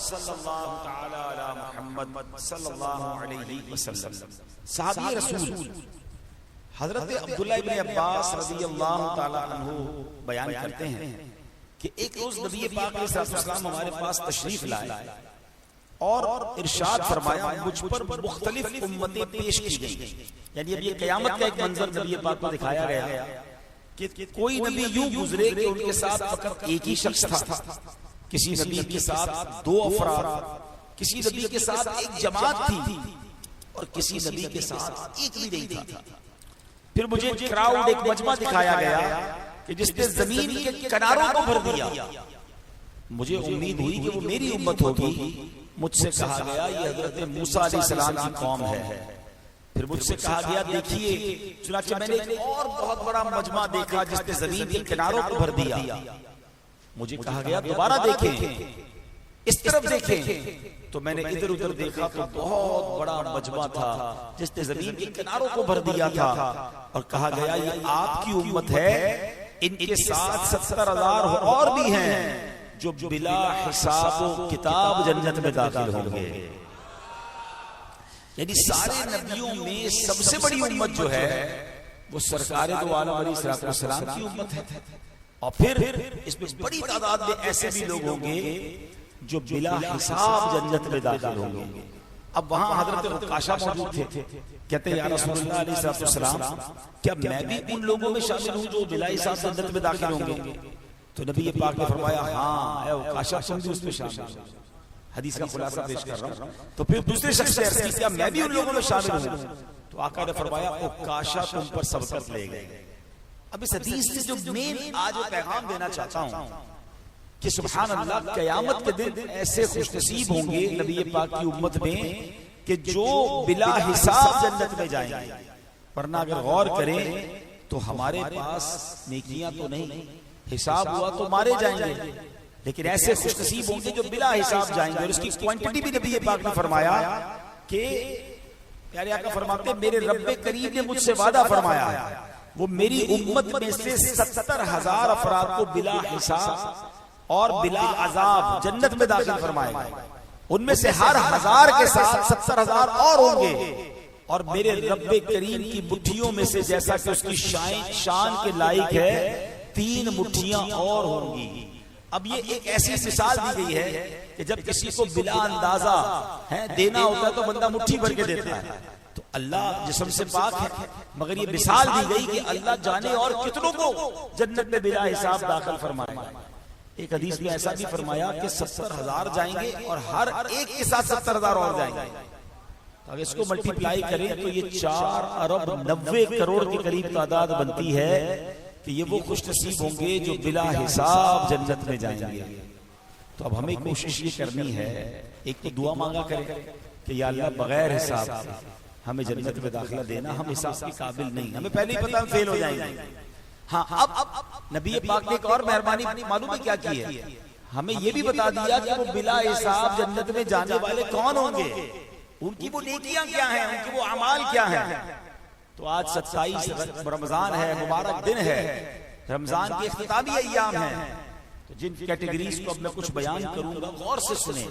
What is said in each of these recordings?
सल्लल्लाहु तआला अला मुहम्मद सल्लल्लाहु अलैहि वसल्लम। सहाबी रसूल हजरत अब्दुल्लाह इब्न अब्बास रज़ियल्लाहु तआला अन्हु बयान करते हैं कि एक रोज नबी पाक अलैहिस्सलाम हमारे पास तशरीफ लाए और इरशाद फरमाया, मुझ पर मुख्तलिफ उम्मतें पेश की गई। यानी अब ये क़यामत का एक मंजर नबी पाक को दिखाया गया कि कोई नबी यूं गुजरे कि उनके साथ फकत एक ही शख्स था, किसी नबी के साथ दो अफराद, किसी नबी के साथ एक जमात थी और किसी नबी के साथ एक भी नहीं था। फिर मुझे क्राउड, एक मजमा दिखाया गया कि जिसने जमीन के किनारों को भर दिया। मुझे उम्मीद हुई कि वो मेरी उम्मत होगी। मुझसे कहा गया ये हजरत मूसा अलैहिस्सलाम की कौम है। फिर मुझसे कहा गया देखिए, चुनांचे मैंने एक और बहुत बड़ा मजमा देखा जिसने जमीन के किनारों को भर दिया। मुझे कहा गया दोबारा देखें, इस तरफ देखें। तो मैंने इधर उधर देखा तो बहुत बड़ा मजमा था जिसने जमीन के किनारों को भर दिया था और कहा गया ये आपकी उम्मत है, इनके साथ 70,000 और भी हैं जो बिला हिसाब किताब जन्नत में दाखिल होंगे। यानी सारे नबियों में सबसे बड़ी उम्मत जो है वो सरकार दो आलम अलैहिस्सलाम की उम्मत है। और फिर इसमें बड़ी तादाद में ऐसे भी लोग होंगे जो बिला हिसाब जन्नत में दाखिल होंगे। अब वहां हजरत उकाशा मौजूद थे। कहते हैं या रसूलुल्लाह अलैहिस्सलाम, क्या मैं भी उन लोगों में शामिल हूं जो बिला हिसाब जन्नत में दाखिल होंगे? तो नबी पाक ने फरमाया हाँ ऐ उकाशा, तुम भी उसमें शामिल हो। हदीस का खुलासा पेश कर रहा हूं। तो फिर दूसरे शख्स से अर्ज़ की, क्या मैं भी उन लोगों में शामिल हूं? तो आका ने फरमाया उकाशा तुम पर सबकत ले गए। अब इस हदीस से जो मेन आज पैगाम देना चाहता हूं कि सुभान अल्लाह, क़यामत के दिन ऐसे खुशनसीब होंगे नबी पाक की उम्मत में कि जो बिला हिसाब जन्नत में जाएंगे। वरना अगर गौर करें तो हमारे पास नेकियां तो नहीं, हिसाब हुआ तो मारे जाएंगे, लेकिन ऐसे खुशनसीब होंगे जो बिला हिसाब जाएंगे। और उसकी क्वांटिटी भी नबी पाक ने फरमाया कि प्यारे आका फरमाते, मेरे रब्बे करीम ने मुझसे वादा फरमाया वो मेरी उम्मत में से 70,000 अफराद को बिला हिसाब और बिला अजाब जन्नत में दाखिल फरमाएगा। उनमें से हर 1000 के साथ 70,000 और होंगे। और मेरे रब्बे करीम की मुट्ठियों में से, जैसा कि उसकी शान के लायक है, 3 मुट्ठियां और होंगी। अब ये एक ऐसी मिसाल दी गई है कि जब किसी को बिला अंदाजा है देना होता है तो बंदा मुट्ठी भर के देता है। तो अल्लाह जिस्म से पाक है, मगर ये मिसाल दी गई कि अल्लाह जाने और कितनों को जन्नत में बिला हिसाब दाखिल फरमाएगा। एक हदीस में ऐसा भी फरमाया कि 70,000 जाएंगे और हर एक के साथ 70,000 और जाएंगे। अगर इसको मल्टीप्लाई करें तो ये 4 अरब 90 करोड़ के करीब तादाद बनती है कि ये वो खुशनसीब होंगे जो बिला हिसाब जन्नत में जाएंगे। तो अब हमें कोशिश ये करनी है, एक तो दुआ मांगा करें कि या अल्लाह बगैर हिसाब हमें जन्नत में दाखिला देना, हम हिसाब के काबिल नहीं, हमें पहले ही पता हम फेल हो जाएंगे। हाँ, अब नबी पाक ने एक और मेहरबानी मालूम है क्या की है? हमें ये भी बता दिया कि वो बिला हिसाब जन्नत में जाने वाले कौन होंगे, उनकी वो नेकियां क्या हैं, उनके वो अमाल क्या हैं। तो आज 27 रमजान है, मुबारक दिन है, रमजान के इख्तितामी अय्याम हैं। तो जिन कैटेगरीज को अब मैं कुछ बयान करूंगा गौर से सुने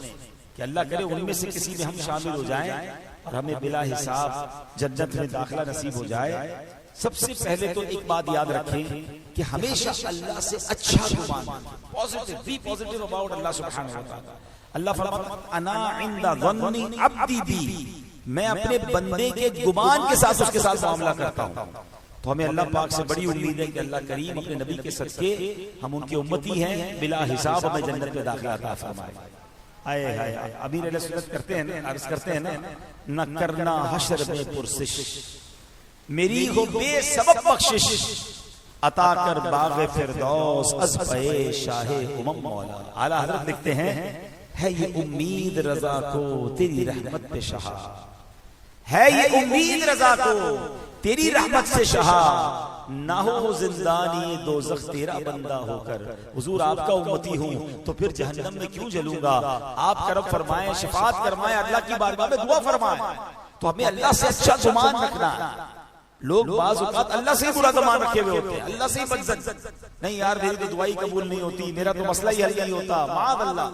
कि अल्लाह करे उनमें से किसी में हम शामिल हो जाएं और हमें बिला हिसाब जन्नत में दाखिला नसीब हो जाए। सबसे पहले तो एक बात याद रखें कि हमेशा अल्लाह से अच्छा गुमान, पॉजिटिव, बी पॉजिटिव अबाउट अल्लाह सुब्हानहू व तआला। अल्लाह फरमाता अना इंदा ज़न्नी अब्दी बी, मैं अपने बंदे के गुमान के साथ उसके साथ मामला करता हूं। तो हमें अल्लाह पाक से बड़ी उम्मीद है कि अल्लाह करीम अपने नबी के सदके हम उनकी उम्मती हैं, बिला हिसाब हमें जन्नत में दाखिला अता फरमाए। आए हाय, अमीर अहले सुन्नत करते हैं ना, अर्ज करते हैं ना, न करना हश्र में पुरसिश, मेरी हो बेसबब बख्शिश, अता कर बाग़े फिरदौस अज़ पे शाहे उमम मौला। आला हज़रत लिखते हैं, है ये उम्मीद रज़ा को तेरी रहमत पे शहा, है ये उम्मीद रज़ा को तेरी रहमत से शहा, ना हो जिंदानी दोज़ख तेरा बंदा होकर। हुजूर आपका उम्मती हूँ तो फिर जहन्नम में क्यों जलूंगा। आप करम फरमाएं, शफाअत फरमाएं, अल्लाह की बारगाह में दुआ फरमाएं। तो हमें अल्लाह से अच्छा गुमान रखना है। लोग बाज़ औक़ात अल्लाह से ही बुरा गुमान रखे हुए होते हैं, अल्लाह से ही बदज़न, नहीं यार मेरी तो दुआई कबूल नहीं होती, मेरा तो मसला ही हल नहीं होता, माअज़ अल्लाह।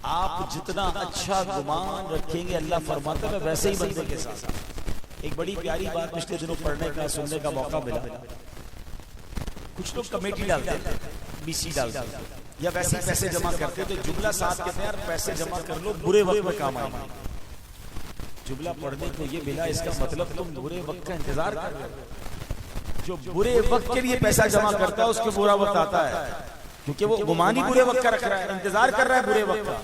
आप जितना अच्छा गुमान रखेंगे अल्लाह फरमाता है वैसे ही बंदे के साथ। एक बड़ी प्यारी बात पिछले दिनों पढ़ने का सुनने का मौका मिला। कुछ लोग कमेटी डालते हैं, बीसी डालते हैं या वैसे ही पैसे जमा करते हैं, तो जुमला साथ कहते हैं यार पैसे जमा कर लो बुरे वक्त में काम आएंगे। जुमला पढ़ने को ये मिला, इसका मतलब तुम बुरे वक्त का इंतजार कर रहे हो। जो बुरे वक्त के लिए पैसा जमा करता है उसके बुरा वक्त आता है, क्योंकि वो गुमान ही बुरे वक्त का रख रहा है, इंतजार कर रहा है बुरे वक्त का।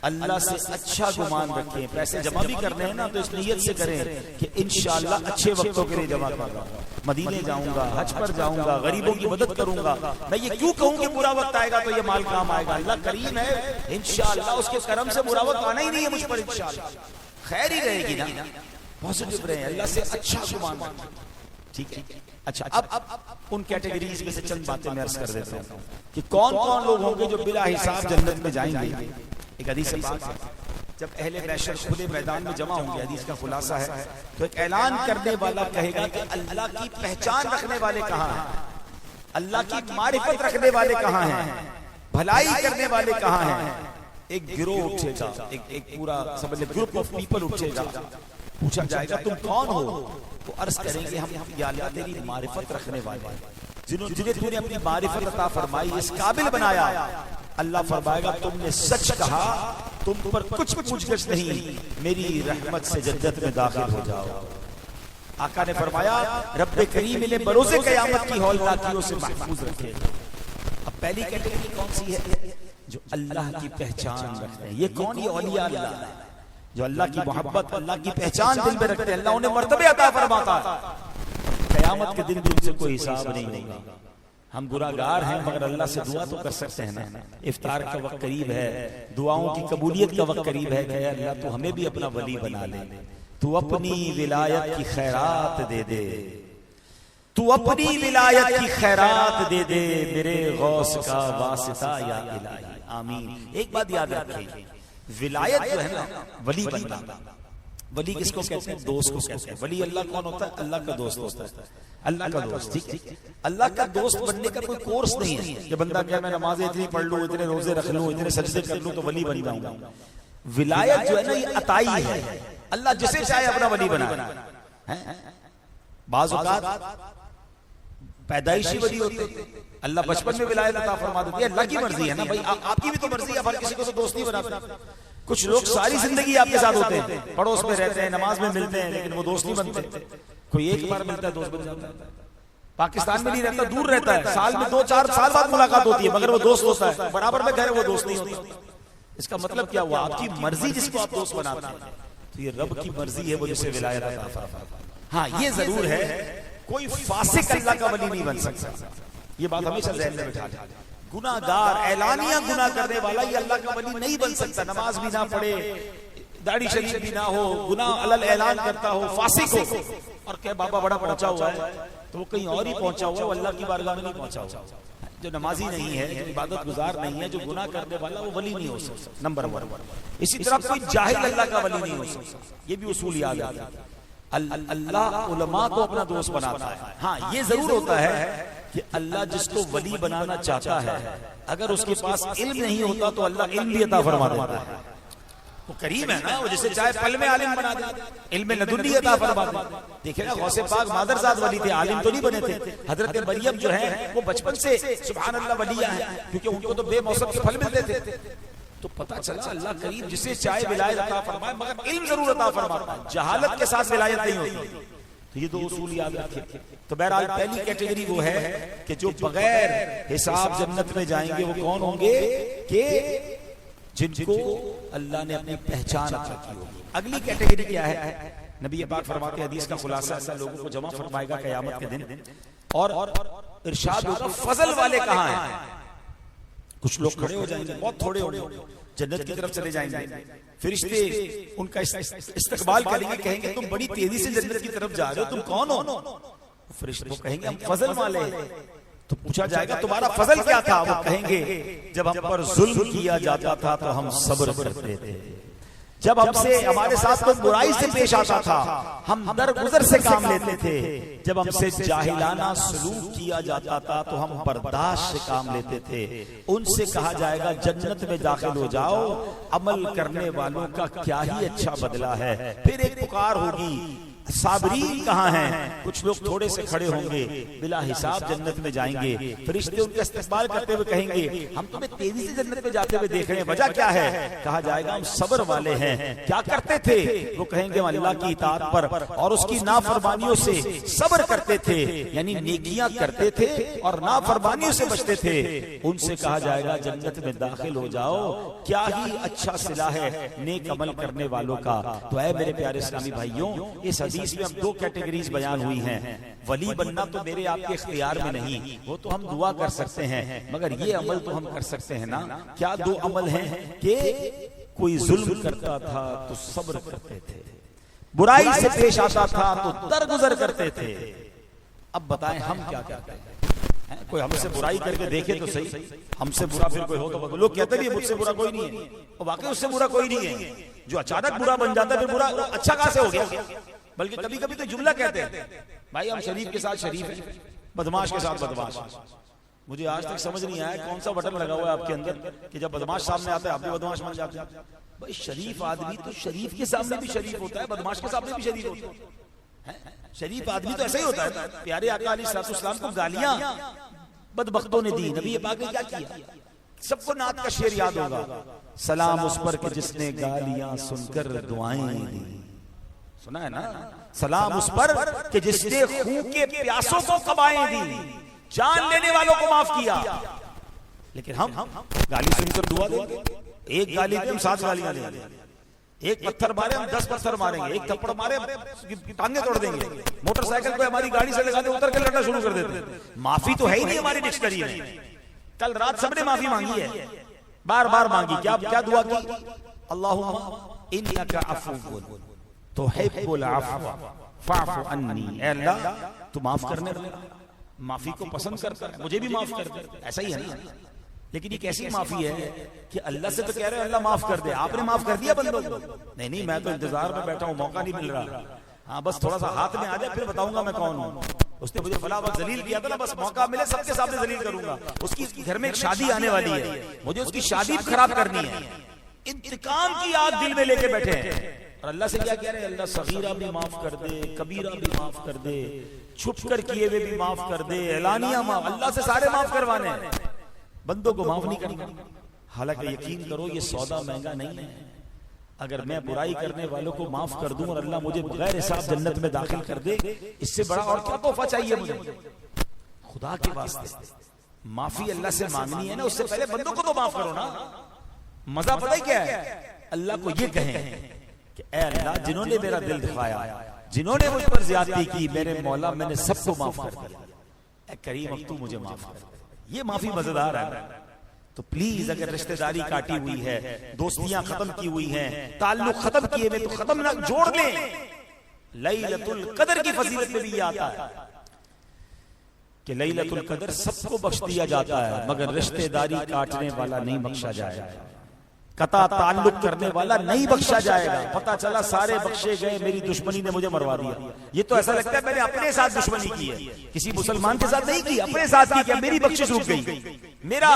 अल्लाह से अच्छा गुमान रखें। पैसे जमा भी करने हैं ना तो इस नियत से करें कि इंशाअल्लाह अच्छे वक्तों के लिए जमा कर रहा हूं, मदीने जाऊंगा, हज पर जाऊंगा, गरीबों की मदद करूंगा। मैं ये क्यों कहूं कि बुरा वक्त आएगा तो ये माल काम आएगा? अल्लाह करीम है, इंशाअल्लाह उसके करम से बुरा वक्त आना ही नहीं है मुझ पर, इंशाअल्लाह खैर ही रहेगी ना। पॉजिटिव रहे, अल्लाह से अच्छा गुमान रखें। ठीक है, अच्छा अब उन कैटेगरीज में से चंद बातें मैं अर्ज कर देता हूं कि कौन कौन लोग होंगे जो बिला हिसाब जन्नत में जाएंगे। एक हदीस पाक है, जब अहले महशर खुले मैदान में जमा होंगे, हदीस का खुलासा है, तो एक ऐलान करने वाला कहेगा कि अल्लाह की पहचान रखने वाले कहाँ हैं, अल्लाह की मारिफत रखने वाले कहाँ हैं, भलाई करने वाले कहाँ हैं। एक गिरोह उठेगा, एक पूरा समझ ले ग्रुप ऑफ पीपल उठेगा, पूछा जाएगा तुम कौन हो? तो अर्ज करेंगे हम या अल्लाह तेरी मारिफत रखने वाले, जिन्हें तूने अपनी मारिफत अता फरमाई, इस काबिल बनाया। अल्लाह फरमाएगा तुमने सच कहा, तुम पर कुछ पूछगछ नहीं, मेरी रहमत से जन्नत में दाखिल हो जाओ। आका ने फरमाया रब्बे करीम इन्हें बरोज़े क़यामत की हौलनाकियों से महफूज रखे। अब पहली कैटेगरी कौन सी है? जो अल्लाह की पहचान रखते हैं। ये कौन? ये औलिया अल्लाह है, जो अल्लाह की मोहब्बत, अल्लाह की पहचान दिल में रखते हैं। अल्लाह उन्हें मर्तबे अता फरमाता है। क़यामत के दिन भी उनसे कोई हिसाब नहीं होगा। हम गुनाहगार हैं मगर अल्लाह से दुआ तो कर सकते हैं ना। इफ्तार का वक्त करीब है, दुआओं की कबूलियत का वक्त करीब है कि अल्लाह तू हमें भी अपना वली बना ले, तू अपनी विलायत की खैरात दे दे, तू अपनी विलायत की खैरात दे दे, मेरे गौस का वासिता या इलाही, आमीन। एक बात याद रखें, विलायत जो है ना, वली बनना, वली किसको कहते हैं? दोस्त को कहते हैं। वली अल्लाह कौन होता है? अल्लाह का दोस्त होता है, अल्लाह का दोस्त। ठीक, अल्लाह का दोस्त बनने का कोई कोर्स नहीं है कि बंदा क्या मैं नमाजें इतनी पढ़ लूं, इतने रोजे रख लूं, इतने सजदे कर लूं तो वली बन जाऊंगा। विलायत जो है ना ये अताई है, अल्लाह जिसे चाहे अपना वली बनाए। बाज़ औक़ात पैदाइशी वली होते हैं, अल्लाह बचपन में विलायत अता फरमा देती है। अल्लाह की मर्जी है ना भाई, आपकी भी तो मर्जी है, हर किसी को तो दोस्त नहीं बनाता। कुछ लोग सारी जिंदगी आपके साथ होते हैं, पड़ोस में रहते हैं, नमाज में मिलते हैं, लेकिन वो दोस्त नहीं बनते। कोई एक बार मिलता है दोस्त बन जाता है। पाकिस्तान में नहीं रहता, दूर रहता है, साल में 2-4 साल बाद मुलाकात होती है, मगर वो दोस्त होता है। बराबर में घर है, वो दोस्त नहीं होता। इसका मतलब क्या हुआ? आपकी मर्जी जिसको आप दोस्त बनाते हैं, तो ये रब की मर्जी है वो जिसे विलायत अता फरमाता है। हाँ ये जरूर है, कोई फासिक अल्लाह का वली नहीं बन सकता। ये बात हमेशा ज़हन में बिठा लें। गुनाहगार, ऐलानिया गुनाह करने वाला ये अल्लाह का वली नहीं बन सकता। नमाज भी ना पढ़े, दाढ़ी शरीफ भी ना हो, गुनाह अलल ऐलान करता हो, फासिक हो और कहे बाबा बड़ा पहुंचा हुआ है, तो वो कहीं और ही पहुंचा हुआ, वो अल्लाह की बारगाह में नहीं पहुंचा हुआ। जो नमाजी नहीं है, जो इबादत गुजार नहीं है, जो गुनाह करने वाला, वो वली नहीं हो सकता, नंबर 1। इसी तरह कोई जाहिल अल्लाह का वली नहीं हो सकता। ये भी उसूल याद आता है। अल्लाह उलमा को अपना दोस्त बनाता है। हाँ ये जरूर होता है कि अल्लाह जिसको वली बनाना चाहता है, अगर उसके पास इल्म नहीं होता तो अल्लाह इल्म भी अता फरमा देता है। वो करीम है ना, वो जिसे चाहे पल में आलिम बना दे, इल्म लदुन्नी अता फरमा दे। देखिए ना, गौसे पाक मादरजाद वली थे, आलिम तो नहीं बने थे। हजरत मरियम जो है वो बचपन से सुभान अल्लाह वलिया है, क्योंकि उनको तो बेमौसम के फल मिलते थे। तो पता चला अल्लाह करीम जिसे चाहे विलायत अता फरमाए, मगर इल्म जरूर अता फरमाता है, जहालत के साथ विलायत नहीं होती। तो ये दो उसूल याद रखिए। तो बहरहाल पहली कैटेगरी वो है कि जो बगैर हिसाब जन्नत में जाएंगे। वो कौन होंगे? कि जिनको अल्लाह ने अपनी पहचान अता की होगी। अगली कैटेगरी क्या है? नबी पाक फरमाते हैं, हदीस का खुलासा ऐसा लोगों को जमा फरमाएगा क़यामत के दिन, और इरशाद होगा फजल वाले कहाँ हैं? कुछ लोग खड़े हो जाएंगे, बहुत थोड़े होंगे, जन्नत की तरफ चले जाएंगे। फरिश्ते उनका इस्तकबाल करेंगे, कहेंगे तुम बड़ी तेजी से जन्नत की तरफ जा रहे हो, तुम कौन हो? फरिश्ते कहेंगे हम फजल वाले। तो पूछा जाएगा तुम्हारा फजल क्या था? वो कहेंगे जब हम पर जुल्म किया जाता था तो हम सब्र करते थे, जब हमसे हमारे साथ कोई बुराई से पेश आता था हम दरगुजर से काम लेते थे, जब हमसे जाहिलाना सलूक किया जाता था तो हम बर्दाश्त से काम लेते थे। उनसे कहा जाएगा जन्नत में दाखिल हो जाओ, अमल करने वालों का क्या ही अच्छा बदला है। फिर एक पुकार होगी, साबरीन कहाँ हैं? कुछ लोग थोड़े से खड़े होंगे, बिला हिसाब जन्नत में जाएंगे। फरिश्ते उनका इस्तकबाल करते हुए कहेंगे हम तुम्हें तेजी से जन्नत में जाते हुए देख रहे हैं, वजह क्या है? कहा जाएगा हम सब्र वाले हैं। क्या करते थे? वो कहेंगे हम अल्लाह की इताअत पर और उसकी नाफरमानियों से सब्र करते थे, यानी नेकियां करते थे और नाफरमानियों से बचते थे। उनसे कहा जाएगा जन्नत में दाखिल हो जाओ, क्या ही अच्छा सिला है नेक अमल करने वालों का। तो है मेरे प्यारे इस्लामी भाइयों, इस हदीस में अब दो कैटेगरीज बयान हुई हैं। वली बनना तो मेरे आपके इख्तियार में नहीं, वो तो हम दुआ कर सकते हैं, मगर ये अमल तो हम कर सकते हैं ना। क्या दो अमल हैं कि कोई जुल्म करता था तो सब्र करते थे, बुराई से पेश आता था तो दरगुजर करते थे। अब बताएं हम क्या करते हैं? कोई हमसे बुराई करके देखे तो सही, हमसे बुरा फिर कोई हो तो लोग कहते भी मुझसे बुरा कोई नहीं है, और वाकई उससे बुरा कोई नहीं है। जो अचानक बुरा बन जाता है फिर बुरा अच्छा कहां से हो गया? बल्कि कभी कभी तो जुमला कहते हैं भाई हम शरीफ के साथ शरीफ है, बदमाश के साथ बदमाश। मुझे आज तक समझ नहीं आया कौन सा बटन लगा हुआ है आपके अंदर कि जब बदमाश सामने आता है आप भी बदमाश बन जाते हैं। भाई शरीफ आदमी तो शरीफ के सामने भी शरीफ होता है, बदमाश के सामने भी शरीफ होता है। शरीफ आदमी तो ऐसा ही होता है। प्यारे आका अलैहिस्सलाम को गालियां बदबख्तों ने दी, नबी पाक ने क्या किया? सबको नात का शेर याद होगा, सलाम उस पर कि जिसने गालियां सुनकर दुआएं दी। सुना है ना? सलाम उस पर कि जिसने खून के प्यासों को कबाएं दी, जान लेने वालों को माफ किया। लेकिन हम गाली सुनकर दुआ देंगे, एक गाली पे हम 7 गालियां देंगे, एक पत्थर मारे हम 10 पत्थर मारेंगे, एक थप्पड़ मारे टांगे तोड़ देंगे, मोटरसाइकिल को हमारी गाड़ी से लगा दे उतर के लड़ना शुरू कर देते। माफी तो है ही नहीं हमारी डिक्शनरी में। कल रात सबने माफी मांगी है, बार बार मांगी। क्या क्या दुआ की? अल्लाहुम्मा इन्नका अफ़्वुन तुहिब्बुल अफ़्व फ़अफ़ु अन्नी। ऐ अल्लाह तू माफ करने वाला, माफी को पसंद करता है, मुझे भी माफ कर दे। ऐसा ही है ना? लेकिन ये कैसी माफी है कि अल्लाह से तो कह रहे हैं अल्लाह माफ कर दे, आपने माफ कर दिया बंदों को? नहीं नहीं, मैं तो इंतजार में बैठा हूं, मौका नहीं मिल रहा। हाँ बस थोड़ा सा हाथ में आ जाए फिर बताऊंगा मैं कौन हूँ। उसने मुझे फला वक्त जलील किया था ना, बस मौका मिले सबके सामने जलील करूंगा। उसकी घर में एक शादी आने वाली है, मुझे उसकी शादी खराब करनी है। इंतकाम की आग दिल में लेके बैठे हैं और अल्लाह से क्या कह रहे हैं? अल्लाह सगीरा भी माफ कर दे, कबीरा भी माफ कर दे, छुप कर किए हुए भी माफ कर दे, एलानिया माफ। अल्लाह से सारे माफ करवाने हैं, बंदों को माफ नहीं करना। हालांकि यकीन करो ये सौदा महंगा नहीं है। अगर मैं बुराई करने वालों को माफ कर दूं और अल्लाह मुझे बगैर हिसाब जन्नत में दाखिल कर दे, इससे बड़ा और क्या तोहफा चाहिए मुझे? खुदा के वास्ते माफी अल्लाह से मांगनी है ना, उससे पहले बंदों को तो माफ करो ना। मजा पता ही क्या है? अल्लाह को ये कहें कि ऐ अल्लाह जिन्होंने मेरा दिल दुखाया, जिन्होंने मुझ पर ज्यादती की, मेरे मौला मैंने सबको माफ कर दिया, ऐ करीम अब तू मुझे माफ कर। ये माफी मजेदार है। तो प्लीज अगर रिश्तेदारी काटी हुई है, दोस्तियां खत्म की हुई हैं, ताल्लुक खत्म किए हुए तो खत्म ना, जोड़ लें। लैलतुल कदर की फजीलत में भी ये आता है कि लैलतुल कदर सबको बख्श दिया जाता है, मगर रिश्तेदारी काटने वाला नहीं बख्शा जाएगा, कता ताल्लुक करने वाला नहीं बख्शा जाएगा। पता चला सारे बख्शे गए, मेरी दुश्मनी ने मुझे मरवा दिया। ये तो ऐसा लगता है मैंने अपने साथ दुश्मनी की है, किसी मुसलमान के साथ नहीं की, अपने साथ की। क्या मेरी बख्शिश रुक गई? मेरा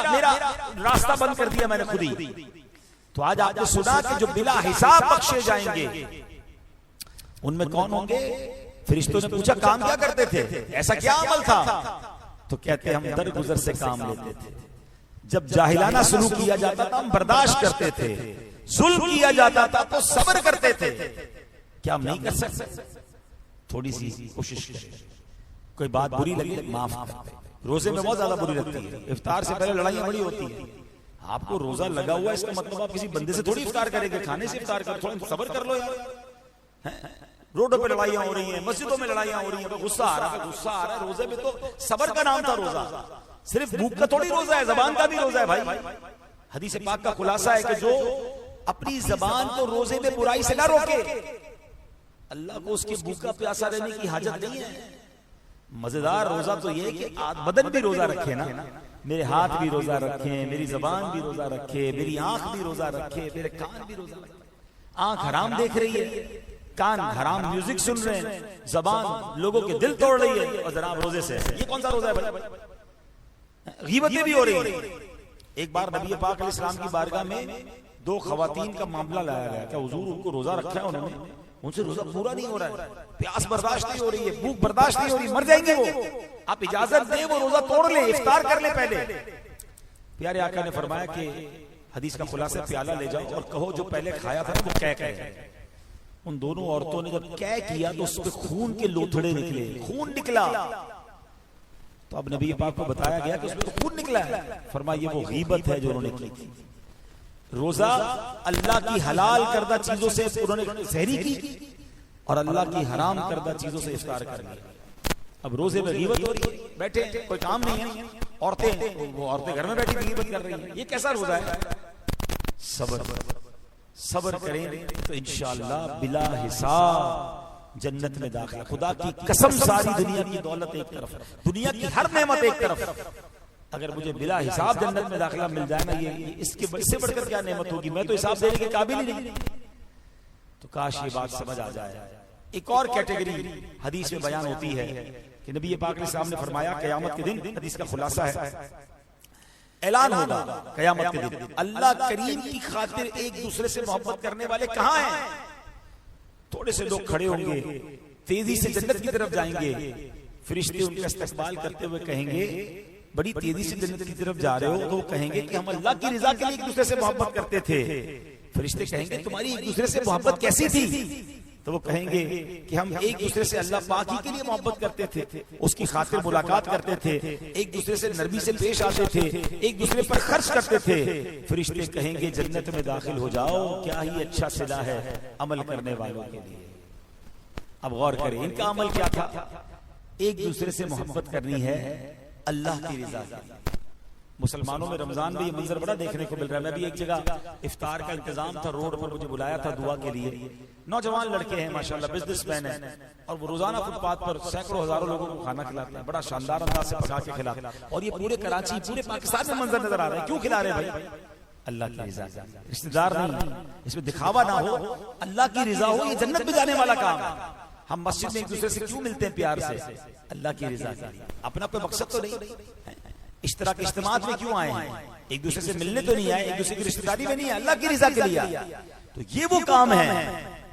रास्ता बंद कर दिया मैंने खुद ही। तो आज आपने सुना कि जो बिला हिसाब बख्शे जाएंगे उनमें कौन होंगे? फरिश्तों ने पूछा काम क्या करते थे, ऐसा क्या अमल था? तो कहते हम दरगुजर से काम लेते थे। जब जाहिलाना शुरू किया जाता था हम बर्दाश्त करते थे, जुल्म किया जाता था तो सब्र करते थे। क्या हम नहीं कर सकते? थोड़ी सी कोशिश करें। कोई बात बुरी लगे माफ कर। रोजे में बहुत ज्यादा बुरी लगती है, इफ्तार से पहले लड़ाइयां बड़ी होती है। आपको रोजा लगा हुआ है इसका मतलब आप किसी बंदे से थोड़ी इफ्तार करेंगे, खाने से इफ्तार कर। थोड़ा सब्र कर लो यार। रोडों पे लड़ाइयां हो रही हैं, मस्जिदों में लड़ाइयां हो रही हैं, गुस्सा आ रहा है, गुस्सा आ रहा है। रोजे में तो सब्र का नाम था रोजा, सिर्फ भूख का थोड़ी रोजा है, जबान का भी रोजा है भाई। हदीस पाक का खुलासा है कि जो अपनी जबान को रोजे में बुराई से ना रोके, अल्लाह को उसके भूखा प्यासा रहने की हाजत नहीं है। मजेदार रोजा तो ये कि बदन भी रोजा रखे ना, मेरे हाथ भी रोजा रखे, मेरी जबान भी रोजा रखे, मेरी आंख भी रोजा रखे, मेरे कान भी रोजा रखे। आंख हराम देख रही है, कान हराम म्यूजिक सुन रहे हैं, जबान लोगों के दिल तोड़ रही है, और जनाब रोजे से, ये कौन सा रोजा है भाई? गीबतें भी हो रही है। एक बार नबी पाक अलैहिस्सलाम की बारगाह में दो खवातीन का मामला लाया गया, क्या हुजूर उनको रोजा रखा है उन्होंने, उनसे रोजा पूरा नहीं हो रहा है, प्यास बर्दाश्त नहीं हो रही है, भूख बर्दाश्त नहीं हो रही, मर जाएंगे वो, आप इजाजत दें वो रोजा तोड़ ले, इफ्तार कर ले पहले। प्यारे आका ने फरमाया कि हदीस का खुलासा, प्याला ले जाओ और कहो जो पहले खाया था वो कै कहे। उन दोनों औरतों ने जब कै किया तो उस पे खून के लोथड़े निकले, खून निकला। तो अब नबी पाक को बताया गया कि उसमें तो खून निकला है। फरमाया ये वो गीबत है जो उन्होंने की थी। रोजा अल्लाह की हलाल करदा चीजों से उन्होंने सहरी की और अल्लाह की हराम करदा चीजों से इफ्तार कर लिया। अब रोजे में गीबत हो रही है, बैठे कोई काम नहीं है, औरतें वो औरतें घर में बैठी गीबत कर रही है, ये कैसा रोजा है? सब्र करें तो इंशाअल्लाह बिला हिसाब जन्नत में दाखिला। खुदा की कसम, सारी दुनिया की दौलत एक तरफ, दुनिया की हर नेमत एक तरफ, अगर मुझे बिला हिसाब जन्नत में दाखिला मिल जाए ना, ये इससे बढ़कर क्या नेमत होगी? मैं तो हिसाब देने के काबिल ही नहीं। तो काश ये बात समझ आ जाए। एक और कैटेगरी हदीस में बयान होती है कि नबी पाक अलैहिस्सलाम ने फरमाया क़यामत के दिन, हदीस का खुलासा है, ऐलान होगा क़यामत के दिन, अल्लाह करीम की खातिर एक दूसरे से मोहब्बत करने वाले कहां हैं? थोड़े से लोग खड़े होंगे, तेजी से जन्नत की तरफ जाएंगे, फरिश्ते उनका इस्तकबाल करते हुए कहेंगे, बड़ी तेजी से जन्नत की तरफ जा रहे हो, तो कहेंगे कि हम अल्लाह की रिजा के लिए एक दूसरे से मोहब्बत करते थे। फरिश्ते कहेंगे तुम्हारी एक दूसरे से मोहब्बत कैसी थी? तो वो कहेंगे कि हम एक दूसरे से अल्लाह पाक ही के लिए मोहब्बत करते थे, उसकी खातिर मुलाकात करते थे, एक दूसरे से नरमी से पेश आते थे, एक दूसरे पर खर्च करते थे। फरिश्ते कहेंगे जन्नत में दाखिल हो जाओ, क्या ही अच्छा सिला है अमल करने वालों के लिए। अब गौर करें, इनका अमल क्या था? एक दूसरे से मोहब्बत करनी है अल्लाह की रिजा के लिए। मुसलमानों में रमजान में ये मंजर बड़ा देखने को मिल रहा है। मैं भी एक जगह इफ्तार का इंतजाम था, रोड पर मुझे बुलाया था दुआ के लिए। नौजवान लड़के हैं माशाल्लाह, बिजनेसमैन हैं, और वो रोजाना फुटपाथ पर सैकड़ों हजारों लोगों को खाना खिलाते हैं, बड़ा शानदार अंदाज से पका के खिलाते हैं। और ये पूरे कराची, पूरे पाकिस्तान में मंजर नजर आ रहा है। क्यों खिला रहे हैं भाई? अल्लाह की रिजा, रिश्तेदार नहीं, इसमें दिखावा ना हो, अल्लाह की रिजा हो, ये जन्नत में जाने वाला काम है। हम मस्जिद में एक दूसरे से क्यों मिलते हैं? प्यार से, अल्लाह की रिजा के लिए। अपना कोई मकसद तो नहीं, इस तरह के इज्तिमात में क्यों आए हैं? एक दूसरे से मिलने तो नहीं आए, एक दूसरे की रिश्तेदारी में नहीं है, अल्लाह की रिजा के लिए। तो ये वो काम है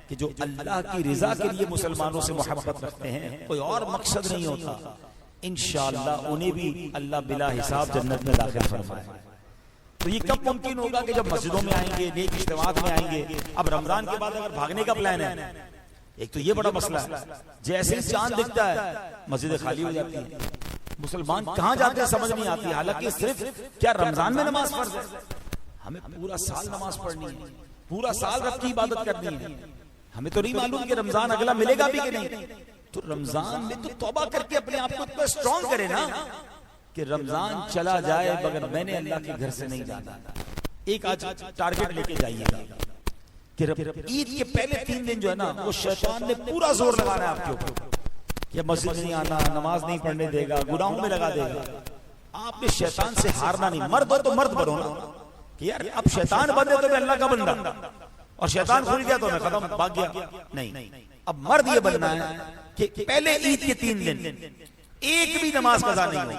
कि जो अल्लाह की रिजा के लिए मुसलमानों से मोहब्बत रखते हैं, कोई और मकसद नहीं होता। इंशाअल्लाह उन्हें भी अल्लाह बिला हिसाब जन्नत में दाखिल फरमाए। तो ये कब मुमकिन होगा? कि जब मस्जिदों में आएंगे, नेक इज्तिमात में आएंगे। अब रमजान के बाद अगर भागने का प्लान है, एक तो ये बड़ा मसला है, जैसे ही चांद दिखता है मस्जिदें खाली हो जाती हैं, मुसलमान कहां जाते हैं समझ नहीं आती। हालांकि सिर्फ क्या रमजान में नमाज फर्ज है? हमें पूरा साल नमाज पढ़नी है, पूरा साल रब की इबादत करनी है। हमें तो नहीं मालूम कि रमजान अगला मिलेगा भी कि नहीं। तो रमजान में तो तौबा करके अपने आप को इतना स्ट्रॉन्ग करे ना कि रमजान चला जाए मगर मैंने अल्लाह के घर से नहीं जाना। एक आज टारगेट लेके जाइएगा कि ईद के पहले 3 दिन जो है ना, वो शैतान ने पूरा जोर लगाना है आपके ऊपर कि मस्जिद नहीं आना, नमाज नहीं पढ़ने देगा, गुनाहों में लगा देगा। आपने शैतान से हारना नहीं। मर्द हो तो मर्द बनो ना कि यार अब शैतान बंदे तो मैं अल्लाह का बंदा, और शैतान खुल गया तो मैं खत्म, भाग गया। नहीं, अब मर्द ये बनना है कि पहले ईद के 3 दिन एक भी नमाज कज़ा नहीं होगी।